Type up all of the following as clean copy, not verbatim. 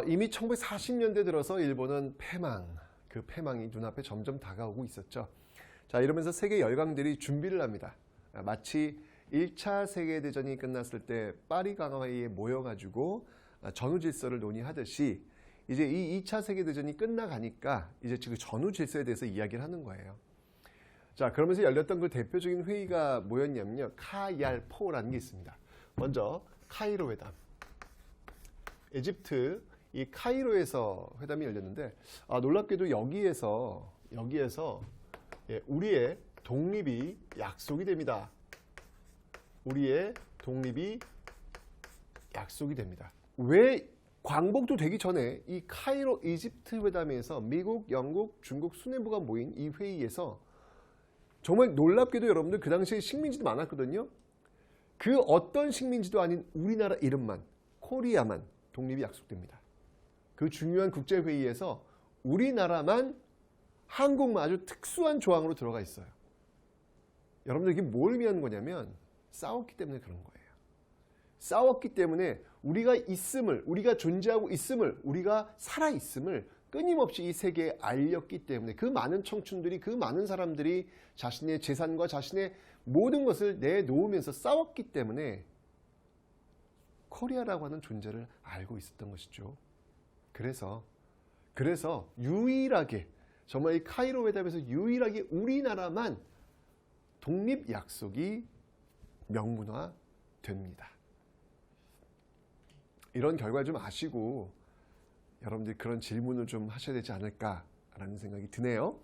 이미 1940년대 들어서 일본은 패망, 그 패망이 눈앞에 점점 다가오고 있었죠. 자, 이러면서 세계 열강들이 준비를 합니다. 마치 1차 세계대전이 끝났을 때 파리 강화회의에 모여가지고 전후 질서를 논의하듯이 이제 이 2차 세계대전이 끝나가니까 이제 그 전후 질서에 대해서 이야기를 하는 거예요. 자, 그러면서 열렸던 그 대표적인 회의가 뭐였냐면요. 카얄포라는 게 있습니다. 먼저 카이로 회담. 이집트 이 카이로에서 회담이 열렸는데 놀랍게도 여기에서 우리의 독립이 약속이 됩니다. 우리의 독립이 약속이 됩니다. 왜 광복도 되기 전에 이 카이로 이집트 회담에서 미국, 영국, 중국 수뇌부가 모인 이 회의에서 정말 놀랍게도 여러분들 그 당시에 식민지도 많았거든요. 그 어떤 식민지도 아닌 우리나라 이름만, 코리아만 독립이 약속됩니다. 그 중요한 국제회의에서 우리나라만 한국만 아주 특수한 조항으로 들어가 있어요. 여러분들 이게 뭘 의미하는 거냐면 싸웠기 때문에 그런 거예요. 싸웠기 때문에 우리가 있음을, 우리가 존재하고 있음을, 우리가 살아있음을 끊임없이 이 세계에 알렸기 때문에 그 많은 청춘들이, 그 많은 사람들이 자신의 재산과 자신의 모든 것을 내놓으면서 싸웠기 때문에 코리아라고 하는 존재를 알고 있었던 것이죠. 그래서 유일하게 정말 이 카이로 회담에서 유일하게 우리나라만 독립 약속이 명문화됩니다. 이런 결과를 좀 아시고 여러분들이 그런 질문을 좀 하셔야 되지 않을까라는 생각이 드네요.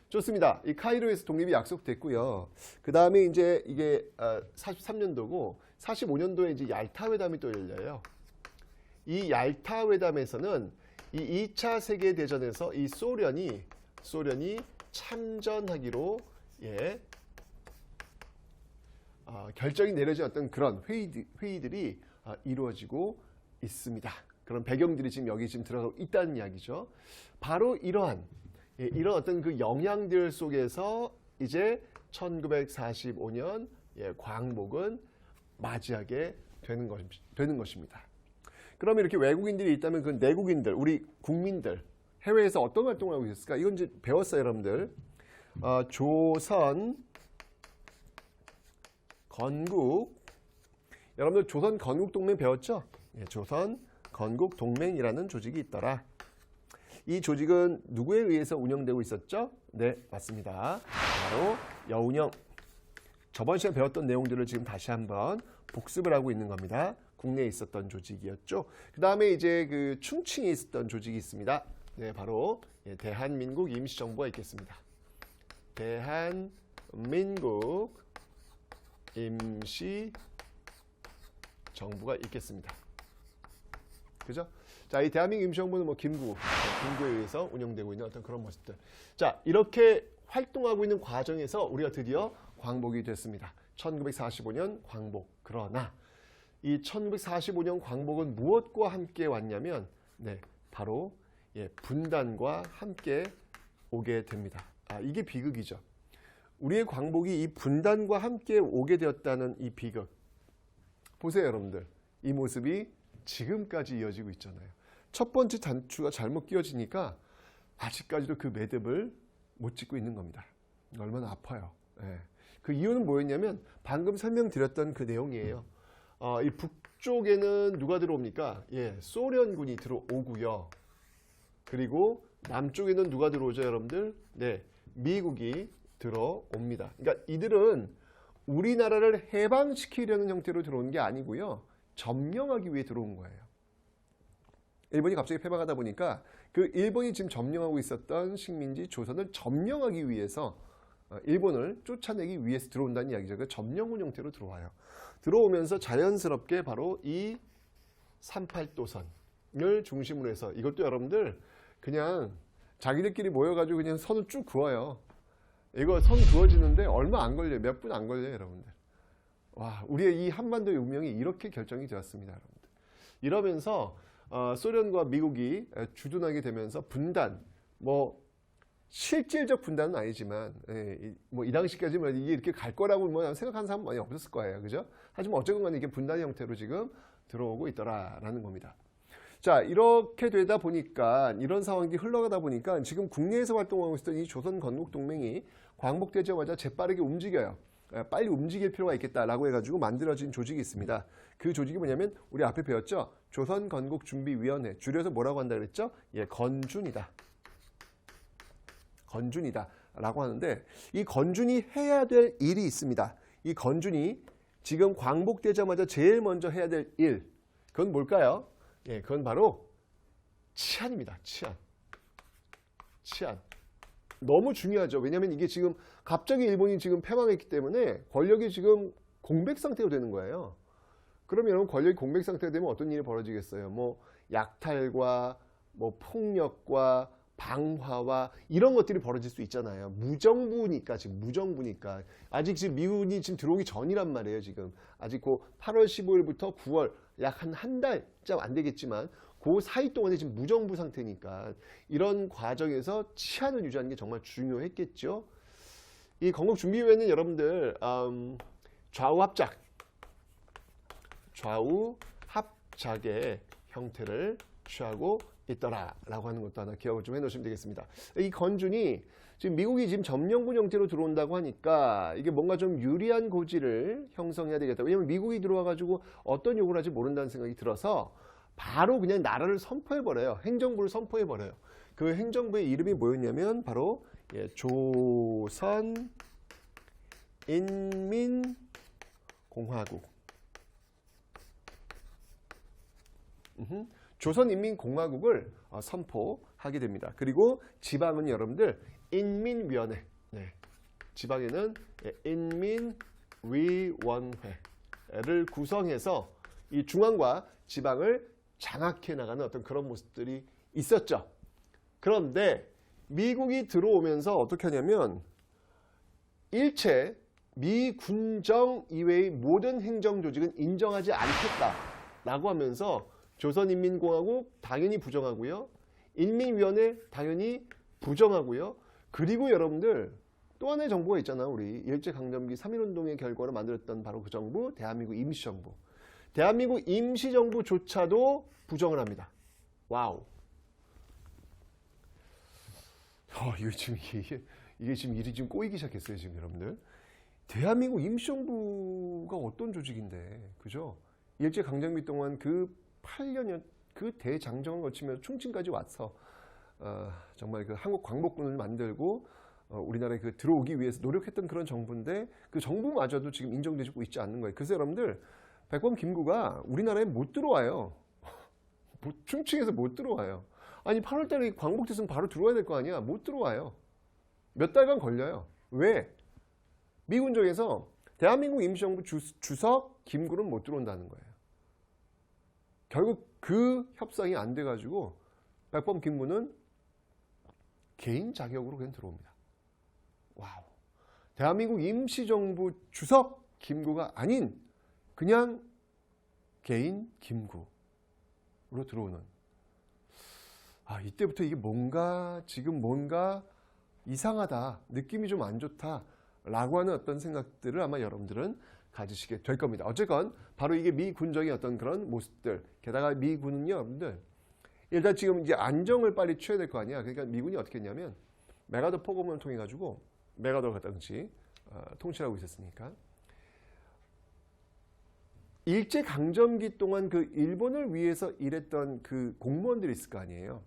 좋습니다. 이 카이로에서 독립이 약속됐고요. 그 다음에 이제 이게 43년도고 45년도에 이제 얄타 회담이 또 열려요. 이 얄타 회담에서는 이 2차 세계 대전에서 이 소련이 참전하기로 결정이 내려졌던 그런 회의들이 이루어지고 있습니다. 그런 배경들이 지금 여기 지금 들어가고 있다는 이야기죠. 바로 이런 어떤 그 영향들 속에서 이제 1945년 광복은 맞이하게 되는 것입니다. 그러면 이렇게 외국인들이 있다면 그 내국인들, 우리 국민들, 해외에서 어떤 활동을 하고 있었을까? 이건 이제 배웠어요, 여러분들. 조선 건국, 여러분들 조선 건국 동맹 배웠죠? 조선 건국 동맹이라는 조직이 있더라. 이 조직은 누구에 의해서 운영되고 있었죠? 네, 맞습니다. 바로 여운형. 저번 시간에 배웠던 내용들을 지금 다시 한번 복습을 하고 있는 겁니다. 국내에 있었던 조직이었죠. 그 다음에 이제 그 충칭에 있었던 조직이 있습니다. 네, 바로 대한민국 임시정부가 있겠습니다. 대한민국 임시정부가 있겠습니다. 그죠? 자, 이 대한민국 임시정부는 뭐 김구에 의해서 운영되고 있는 어떤 그런 모습들. 자, 이렇게 활동하고 있는 과정에서 우리가 드디어 광복이 됐습니다. 1945년 광복. 그러나 이 1945년 광복은 무엇과 함께 왔냐면 바로 분단과 함께 오게 됩니다. 이게 비극이죠. 우리의 광복이 이 분단과 함께 오게 되었다는 이 비극. 보세요, 여러분들. 이 모습이 지금까지 이어지고 있잖아요. 첫 번째 단추가 잘못 끼워지니까 아직까지도 그 매듭을 못 짓고 있는 겁니다. 얼마나 아파요. 그 이유는 뭐였냐면 방금 설명드렸던 그 내용이에요. 이 북쪽에는 누가 들어옵니까? 소련군이 들어오고요. 그리고 남쪽에는 누가 들어오죠, 여러분들? 미국이 들어옵니다. 그러니까 이들은 우리나라를 해방시키려는 형태로 들어온 게 아니고요. 점령하기 위해 들어온 거예요. 일본이 갑자기 패망하다 보니까 그 일본이 지금 점령하고 있었던 식민지 조선을 점령하기 위해서 일본을 쫓아내기 위해서 들어온다는 이야기죠. 그 점령군 형태로 들어와요. 들어오면서 자연스럽게 바로 이 38도선을 중심으로 해서 이것도 여러분들 그냥 자기들끼리 모여가지고 그냥 선을 쭉 그어요. 이거 선 그어지는데 얼마 안 걸려요. 몇 분 안 걸려요, 여러분들. 와, 우리의 이 한반도의 운명이 이렇게 결정이 되었습니다, 여러분들. 이러면서 소련과 미국이 주둔하게 되면서 분단, 실질적 분단은 아니지만, 이 당시까지는 이게 이렇게 갈 거라고 생각하는 사람 많이 없었을 거예요. 그죠? 하지만 어쨌건 간에 이게 분단 형태로 지금 들어오고 있더라라는 겁니다. 자, 이렇게 되다 보니까 이런 상황이 흘러가다 보니까 지금 국내에서 활동하고 있었던 이 조선 건국 동맹이 광복되자마자 재빠르게 움직여요. 빨리 움직일 필요가 있겠다라고 해가지고 만들어진 조직이 있습니다. 그 조직이 뭐냐면 우리 앞에 배웠죠? 조선 건국 준비위원회. 줄여서 뭐라고 한다 그랬죠? 예, 건준이다. 건준이다라고 하는데 이 건준이 해야 될 일이 있습니다. 이 건준이 지금 광복되자마자 제일 먼저 해야 될 일, 그건 뭘까요? 예, 그건 바로 치안입니다. 치안. 너무 중요하죠. 왜냐하면 이게 지금 갑자기 일본이 지금 패망했기 때문에 권력이 지금 공백 상태가 되는 거예요. 그러면 여러분 권력이 공백 상태가 되면 어떤 일이 벌어지겠어요? 뭐 약탈과 뭐 폭력과 방화와 이런 것들이 벌어질 수 있잖아요. 무정부니까 아직 지금 미군이 지금 들어오기 전이란 말이에요. 지금 아직 그 8월 15일부터 9월 약 한 달쯤 안 되겠지만 그 사이 동안에 지금 무정부 상태니까 이런 과정에서 치안을 유지하는 게 정말 중요했겠죠. 이 건국준비위원회는 여러분들 좌우 합작의 형태를 취하고 있더라라고 하는 것도 하나 기억을 좀 해놓으시면 되겠습니다. 이 건준이 지금 미국이 지금 점령군 형태로 들어온다고 하니까 이게 뭔가 좀 유리한 고지를 형성해야 되겠다. 왜냐하면 미국이 들어와가지고 어떤 요구를 할지 모른다는 생각이 들어서 바로 그냥 나라를 선포해버려요. 행정부를 선포해버려요. 그 행정부의 이름이 뭐였냐면 바로 조선인민공화국. 조선인민공화국을 선포하게 됩니다. 그리고 지방은 여러분들 인민위원회. 네. 지방에는 인민위원회를 구성해서 이 중앙과 지방을 장악해 나가는 어떤 그런 모습들이 있었죠. 그런데 미국이 들어오면서 어떻게 하냐면 일체 미군정 이외의 모든 행정조직은 인정하지 않겠다라고 하면서 조선인민공화국 당연히 부정하고요. 인민위원회 당연히 부정하고요. 그리고 여러분들 또 하나의 정부가 있잖아요. 우리 일제강점기 3.1운동의 결과로 만들었던 바로 그 정부, 대한민국 임시정부. 대한민국 임시정부조차도 부정을 합니다. 와우. 이게 지금 일이 지금 꼬이기 시작했어요. 지금 여러분들. 대한민국 임시정부가 어떤 조직인데, 그죠? 일제강점기 동안 그 8년여 그 대장정을 거치면서 충칭까지 와서 정말 그 한국 광복군을 만들고 우리나라에 그 들어오기 위해서 노력했던 그런 정부인데 그 정부마저도 지금 인정되고 있지 않는 거예요. 그래서 여러분들 백범 김구가 우리나라에 못 들어와요. 충칭해서 못 들어와요. 아니 8월 달에 광복됐으면 바로 들어와야 될 거 아니야. 못 들어와요. 몇 달간 걸려요. 왜? 미군정에서 대한민국 임시정부 주석 김구는 못 들어온다는 거예요. 결국 그 협상이 안 돼가지고 백범 김구는 개인 자격으로 그냥 들어옵니다. 와우. 대한민국 임시정부 주석 김구가 아닌 그냥 개인 김구로 들어오는. 이때부터 이게 지금 뭔가 이상하다, 느낌이 좀 안 좋다라고 하는 어떤 생각들을 아마 여러분들은 가지시게 될 겁니다. 어쨌건 바로 이게 미군정의 어떤 그런 모습들. 게다가 미군은요, 여러분들 일단 지금 이제 안정을 빨리 취해야 될 거 아니야. 그러니까 미군이 어떻게 했냐면 메가더 포고문을 통해 가지고 메가더가 당시 통치하고 있었으니까 일제 강점기 동안 그 일본을 위해서 일했던 그 공무원들이 있을 거 아니에요.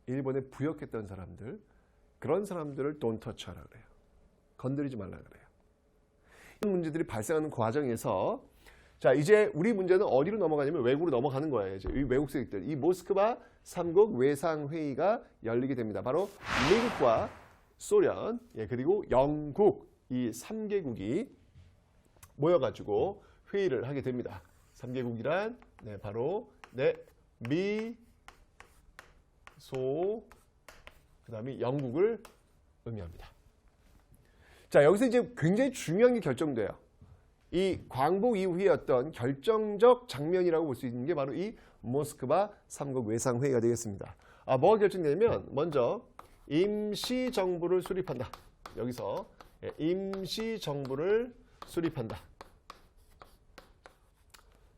일본에 부역했던 사람들, 그런 사람들을 don't touch 하라 그래요. 건드리지 말라 그래요. 이런 문제들이 발생하는 과정에서 자, 이제 우리 문제는 어디로 넘어가냐면 외국으로 넘어가는 거예요. 이제 이 외국 세력들, 이 모스크바 3국 외상회의가 열리게 됩니다. 바로 미국과 소련, 그리고 영국 이 3개국이 모여가지고 회의를 하게 됩니다. 3개국이란 바로 미, 소, 그 다음에 영국을 의미합니다. 자, 여기서 이제 굉장히 중요한 게 결정돼요. 이 광복 이후의 어떤 결정적 장면이라고 볼 수 있는 게 바로 이 모스크바 3국 외상회의가 되겠습니다. 뭐가 결정되냐면 먼저 임시정부를 수립한다. 여기서 임시정부를 수립한다.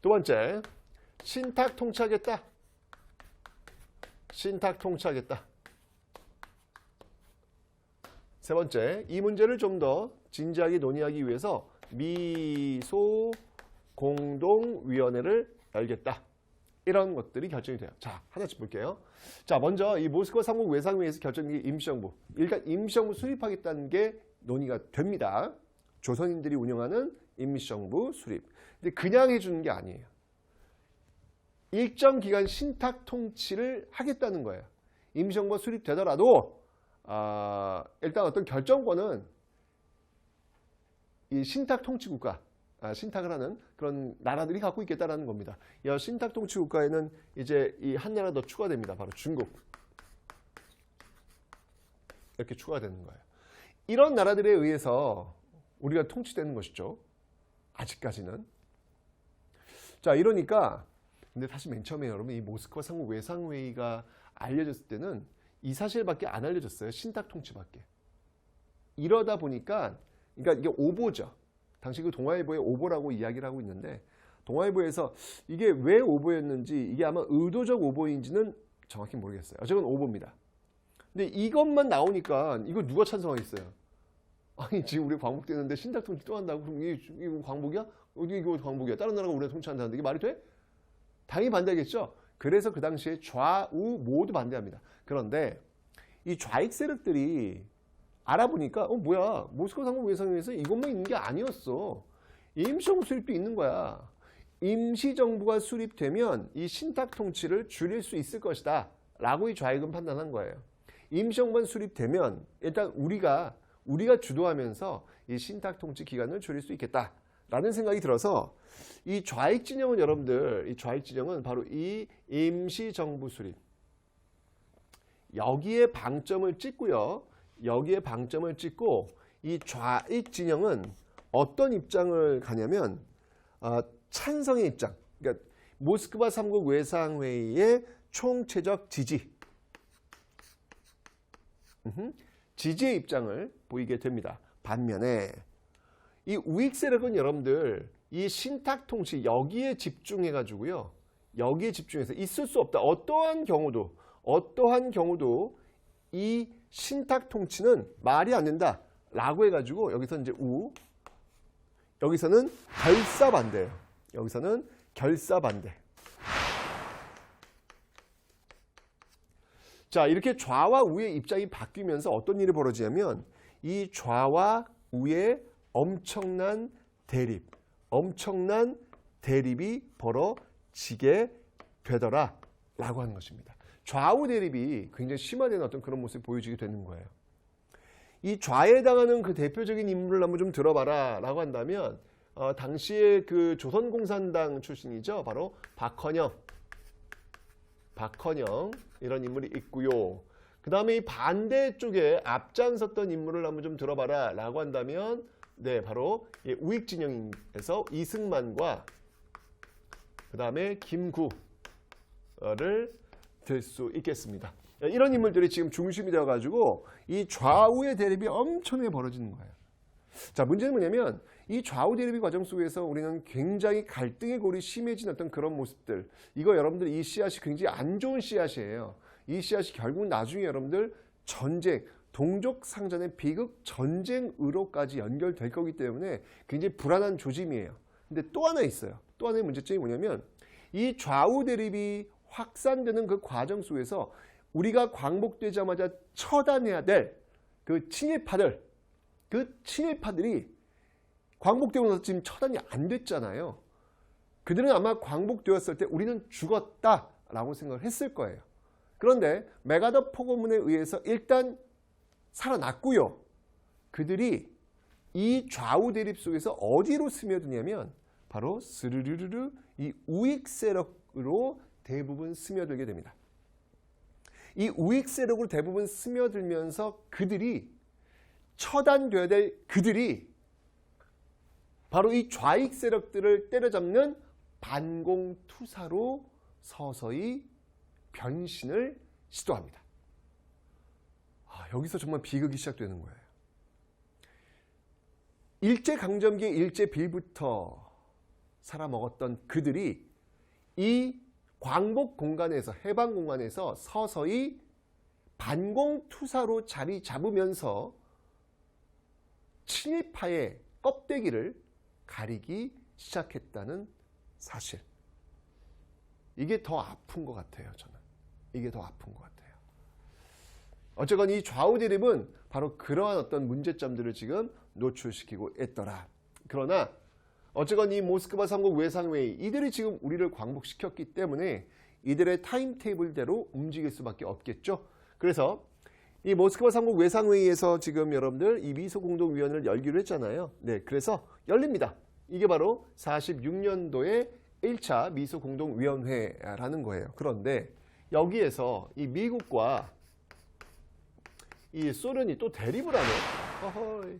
두 번째, 신탁 통치하겠다. 신탁 통치하겠다. 세 번째, 이 문제를 좀 더 진지하게 논의하기 위해서 미소 공동위원회를 열겠다. 이런 것들이 결정이 돼요. 자, 하나씩 볼게요. 자, 먼저 이 모스크바 3국 외상회의에서 결정된 게 임시정부. 일단 임시정부 수립하겠다는 게 논의가 됩니다. 조선인들이 운영하는 임시정부 수립. 근데 그냥 해주는 게 아니에요. 일정 기간 신탁 통치를 하겠다는 거예요. 임시정부가 수립되더라도 일단 어떤 결정권은 이 신탁 통치 국가, 신탁을 하는 그런 나라들이 갖고 있겠다라는 겁니다. 이 신탁 통치 국가에는 이제 이 한 나라 더 추가됩니다. 바로 중국. 이렇게 추가되는 거예요. 이런 나라들에 의해서 우리가 통치되는 것이죠. 아직까지는. 자, 이러니까 근데 사실 맨 처음에 여러분 이 모스크바 3국 외상회의가 알려졌을 때는 이 사실밖에 안 알려졌어요. 신탁 통치밖에. 이러다 보니까 그러니까 이게 오보죠. 당시 그 동아일보의 오보라고 이야기를 하고 있는데 동아일보에서 이게 왜 오보였는지 이게 아마 의도적 오보인지는 정확히 모르겠어요. 어쨌든 오보입니다. 근데 이것만 나오니까 이거 누가 찬성하겠어요? 아니 지금 우리 광복되는데 신탁 통치 또 한다고? 그럼 이거 광복이야? 어디 이거 광복이야? 다른 나라가 우리가 통치한다는데 이게 말이 돼? 당연히 반대하겠죠. 그래서 그 당시에 좌우 모두 반대합니다. 그런데 이 좌익 세력들이 알아보니까 뭐야 모스크바 3국 외상회의에서 이것만 있는 게 아니었어. 임시정부 수립도 있는 거야. 임시정부가 수립되면 이 신탁 통치를 줄일 수 있을 것이다 라고 이 좌익은 판단한 거예요. 임시정부만 수립되면 일단 우리가 주도하면서 이 신탁 통치 기간을 줄일 수 있겠다 라는 생각이 들어서 이 좌익 진영은 여러분들 이 좌익 진영은 바로 이 임시정부 수립 여기에 방점을 찍고요. 여기에 방점을 찍고 이 좌익 진영은 어떤 입장을 가냐면 찬성의 입장. 그러니까 모스크바 3국 외상회의의 총체적 지지. 지지의 입장을 보이게 됩니다. 반면에 이 우익 세력은 여러분들 이 신탁 통치 여기에 집중해 가지고요. 여기에 집중해서 있을 수 없다. 어떠한 경우도 이 신탁 통치는 말이 안 된다 라고 해가지고 여기서 이제 여기서는 결사 반대예요. 여기서는 결사 반대. 자, 이렇게 좌와 우의 입장이 바뀌면서 어떤 일이 벌어지냐면 이 좌와 우의 엄청난 대립이 벌어지게 되더라 라고 하는 것입니다. 좌우 대립이 굉장히 심화되는 어떤 그런 모습이 보여지게 되는 거예요. 이 좌에 해당하는 그 대표적인 인물을 한번 좀 들어봐라 라고 한다면 당시에 그 조선공산당 출신이죠. 바로 박헌영 이런 인물이 있고요. 그 다음에 이 반대쪽에 앞장섰던 인물을 한번 좀 들어봐라 라고 한다면 네, 바로 우익 진영에서 이승만과 그 다음에 김구를 들 수 있겠습니다. 이런 인물들이 지금 중심이 되어가지고 이 좌우의 대립이 엄청나게 벌어지는 거예요. 자, 문제는 뭐냐면 이 좌우 대립의 과정 속에서 우리는 굉장히 갈등의 골이 심해진 어떤 그런 모습들. 이거 여러분들 이 씨앗이 굉장히 안 좋은 씨앗이에요. 이 씨앗이 결국 나중에 여러분들 전쟁, 동족 상전의 비극 전쟁으로까지 연결될 거기 때문에 굉장히 불안한 조짐이에요. 근데 또 하나 있어요. 또 하나의 문제점이 뭐냐면 이 좌우 대립이 확산되는 그 과정 속에서 우리가 광복되자마자 처단해야 될 그 친일파들이 광복되고 나서 지금 처단이 안 됐잖아요. 그들은 아마 광복되었을 때 우리는 죽었다라고 생각을 했을 거예요. 그런데 메가더 포고문에 의해서 일단 살아났고요. 그들이 이 좌우 대립 속에서 어디로 스며드냐면 바로 스르르르 이 우익 세력으로 대부분 스며들게 됩니다. 이 우익 세력으로 대부분 스며들면서 그들이 처단돼야 될 그들이 바로 이 좌익 세력들을 때려잡는 반공투사로 서서히 변신을 시도합니다. 여기서 정말 비극이 시작되는 거예요. 일제강점기의 일제빌부터 살아먹었던 그들이 이 광복 공간에서 해방 공간에서 서서히 반공투사로 자리 잡으면서 친일파의 껍데기를 가리기 시작했다는 사실. 이게 더 아픈 것 같아요. 저는. 이게 더 아픈 것 같아요. 어쨌건 이 좌우 대립은 바로 그러한 어떤 문제점들을 지금 노출시키고 있더라. 그러나 어쨌건 이 모스크바 3국 외상회의 이들이 지금 우리를 광복시켰기 때문에 이들의 타임테이블대로 움직일 수밖에 없겠죠. 그래서 이 모스크바 3국 외상회의에서 지금 여러분들 이 미소공동위원회를 열기로 했잖아요. 네, 그래서 열립니다. 이게 바로 46년도에 1차 미소공동위원회라는 거예요. 그런데 여기에서 이 미국과 이 소련이 또 대립을 하네. 어허이.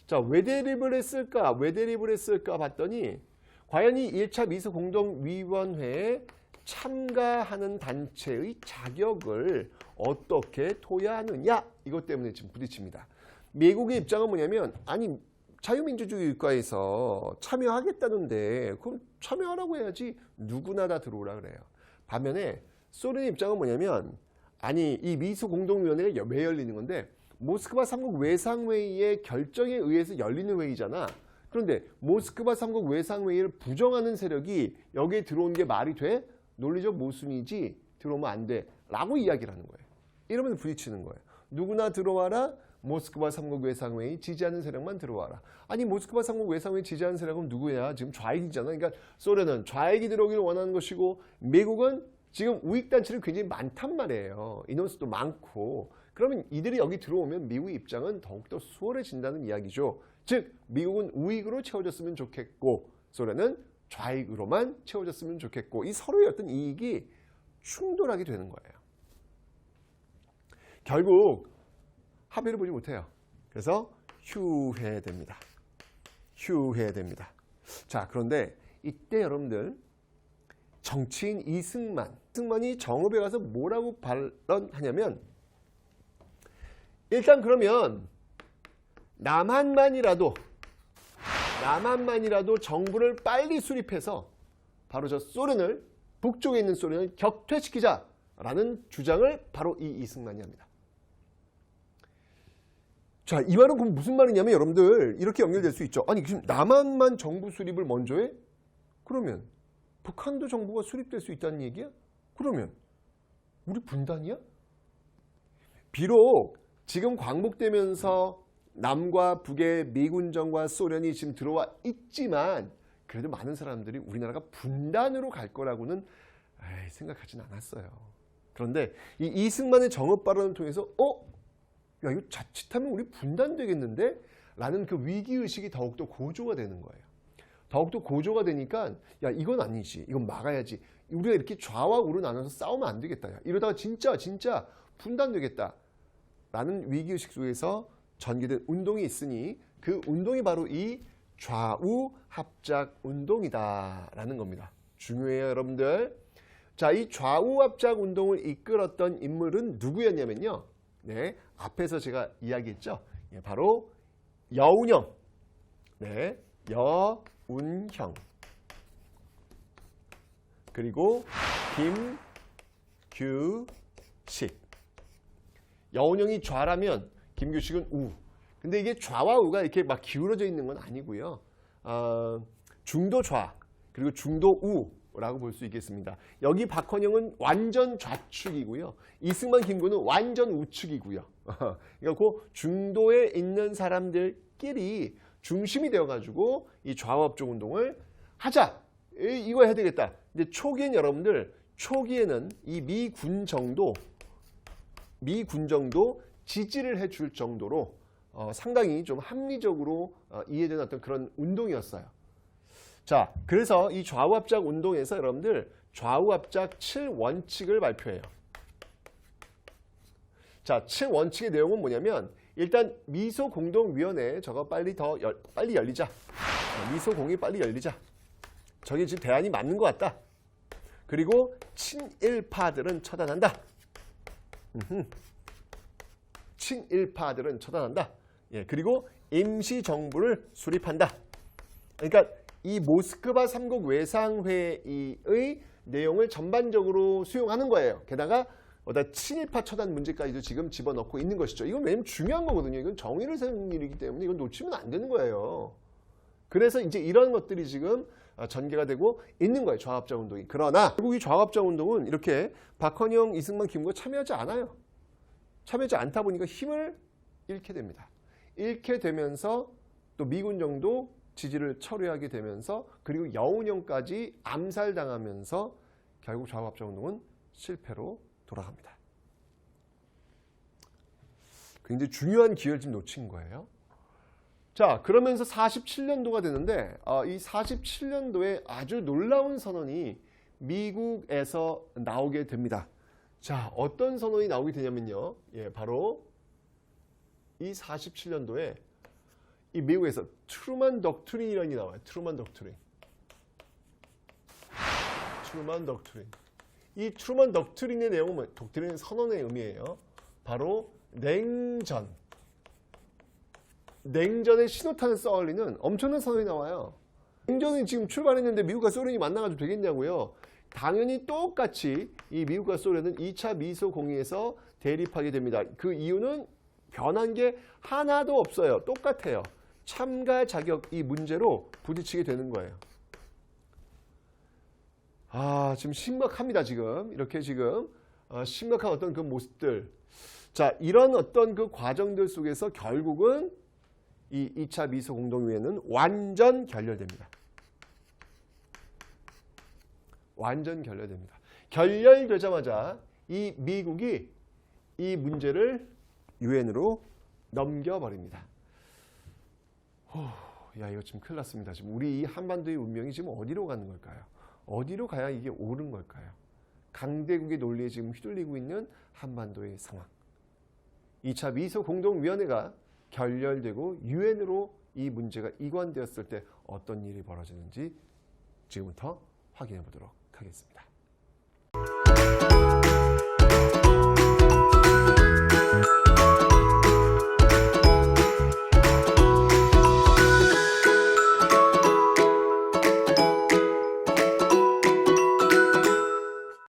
자, 왜 대립을 했을까? 왜 대립을 했을까 봤더니 과연 이 1차 미소공동위원회에 참가하는 단체의 자격을 어떻게 둬야 하느냐? 이것 때문에 지금 부딪힙니다. 미국의 입장은 뭐냐면 아니 자유민주주의 국가에서 참여하겠다는데 그럼 참여하라고 해야지 누구나 다 들어오라 그래요. 반면에 소련의 입장은 뭐냐면 아니 이 미소공동위원회가 왜 열리는 건데 모스크바 3국 외상회의의 결정에 의해서 열리는 회의잖아. 그런데 모스크바 3국 외상회의를 부정하는 세력이 여기에 들어온 게 말이 돼? 논리적 모순이지 들어오면 안 돼 라고 이야기를 하는 거예요. 이러면서 부딪히는 거예요. 누구나 들어와라. 모스크바 3국 외상회의 지지하는 세력만 들어와라. 아니 모스크바 3국 외상회의 지지하는 세력은 누구야? 지금 좌익이잖아. 그러니까 소련은 좌익이 들어오기를 원하는 것이고 미국은 지금 우익단체는 굉장히 많단 말이에요. 인원수도 많고. 그러면 이들이 여기 들어오면 미국의 입장은 더욱더 수월해진다는 이야기죠. 즉 미국은 우익으로 채워졌으면 좋겠고 소련은 좌익으로만 채워졌으면 좋겠고 이 서로의 어떤 이익이 충돌하게 되는 거예요. 결국 합의를 보지 못해요. 그래서 휴회됩니다. 휴회됩니다. 자, 그런데 이때 여러분들 정치인 이승만이 정읍에 가서 뭐라고 발언하냐면 일단 그러면 남한만이라도 정부를 빨리 수립해서 바로 저 소련을 북쪽에 있는 소련을 격퇴시키자라는 주장을 바로 이 이승만이 합니다. 자, 이 말은 그럼 무슨 말이냐면 여러분들 이렇게 연결될 수 있죠. 아니 지금 남한만 정부 수립을 먼저 해? 그러면 북한도 정부가 수립될 수 있다는 얘기야? 그러면 우리 분단이야? 비록 지금 광복되면서 남과 북의 미군정과 소련이 지금 들어와 있지만 그래도 많은 사람들이 우리나라가 분단으로 갈 거라고는 생각하진 않았어요. 그런데 이 이승만의 정읍 발언을 통해서 야 이거 자칫하면 우리 분단되겠는데? 라는 그 위기의식이 더욱더 고조가 되는 거예요. 더욱더 고조가 되니까 야 이건 아니지. 이건 막아야지. 우리가 이렇게 좌와 우로 나눠서 싸우면 안 되겠다. 야. 이러다가 진짜 분단되겠다. 라는 위기의식 속에서 전개된 운동이 있으니 그 운동이 바로 이 좌우 합작 운동이다. 라는 겁니다. 중요해요 여러분들. 자, 이 좌우 합작 운동을 이끌었던 인물은 누구였냐면요. 네, 앞에서 제가 이야기했죠. 예, 바로 여운형. 네, 여운형. 그리고 김규식. 여운형이 좌라면 김규식은 우. 근데 이게 좌와 우가 이렇게 막 기울어져 있는 건 아니고요. 중도 좌 그리고 중도 우라고 볼 수 있겠습니다. 여기 박헌영은 완전 좌측이고요. 이승만 김구는 완전 우측이고요. 그러니까 그 중도에 있는 사람들끼리 중심이 되어가지고 이 좌우합작 운동을 하자. 이거 해야 되겠다. 근데 초기엔 여러분들 초기에는 이 미군 정도 지지를 해줄 정도로 상당히 좀 합리적으로 이해되는 어떤 그런 운동이었어요. 자, 그래서 이 좌우합작 운동에서 여러분들 좌우합작 7원칙을 발표해요. 자, 7원칙의 내용은 뭐냐면 일단 미소공동위원회 저거 빨리 열리자. 미소공이 빨리 열리자. 저게 지금 대안이 맞는 것 같다. 그리고 친일파들은 처단한다. 친일파들은 처단한다. 예, 그리고 임시정부를 수립한다. 그러니까 이 모스크바 3국 외상회의의 내용을 전반적으로 수용하는 거예요. 게다가 친일파 처단 문제까지도 지금 집어넣고 있는 것이죠. 이건 왜냐면 중요한 거거든요. 이건 정의를 세우는 일이기 때문에 이건 놓치면 안 되는 거예요. 그래서 이제 이런 것들이 지금 전개가 되고 있는 거예요. 좌합자 운동이. 그러나 결국 이 좌합자 운동은 이렇게 박헌영, 이승만, 김구가 참여하지 않아요. 참여하지 않다 보니까 힘을 잃게 됩니다. 잃게 되면서 또 미군정도 지지를 철회하게 되면서 그리고 여운형까지 암살당하면서 결국 좌합자 운동은 실패로 돌아갑니다. 굉장히 중요한 기회를 지금 놓친 거예요. 자, 그러면서 47년도가 되는데 이 47년도에 아주 놀라운 선언이 미국에서 나오게 됩니다. 자, 어떤 선언이 나오게 되냐면요. 바로 이 47년도에 이 미국에서 트루먼 덕트린이라는 게 나와요. 트루먼 덕트린. 트루먼 덕트린. 이 트루먼 덕트린의 내용은 독트린은 선언의 의미예요. 바로 냉전. 냉전의 신호탄을 쏘아올리는 엄청난 선언이 나와요. 냉전이 지금 출발했는데 미국과 소련이 만나가지고 되겠냐고요. 당연히 똑같이 이 미국과 소련은 2차 미소 공의에서 대립하게 됩니다. 그 이유는 변한 게 하나도 없어요. 똑같아요. 참가 자격 이 문제로 부딪히게 되는 거예요. 지금 심각합니다. 지금 이렇게 지금 심각한 어떤 그 모습들. 자, 이런 어떤 그 과정들 속에서 결국은 이 2차 미소 공동회의는 완전 결렬됩니다. 완전 결렬됩니다. 결렬되자마자 이 미국이 이 문제를 유엔으로 넘겨버립니다. 야, 이거 지금 큰일 났습니다. 지금 우리 이 한반도의 운명이 지금 어디로 가는 걸까요? 어디로 가야 이게 옳은 걸까요? 강대국의 논리에 지금 휘둘리고 있는 한반도의 상황. 2차 미소 공동위원회가 결렬되고 유엔으로 이 문제가 이관되었을 때 어떤 일이 벌어지는지 지금부터 확인해 보도록 하겠습니다.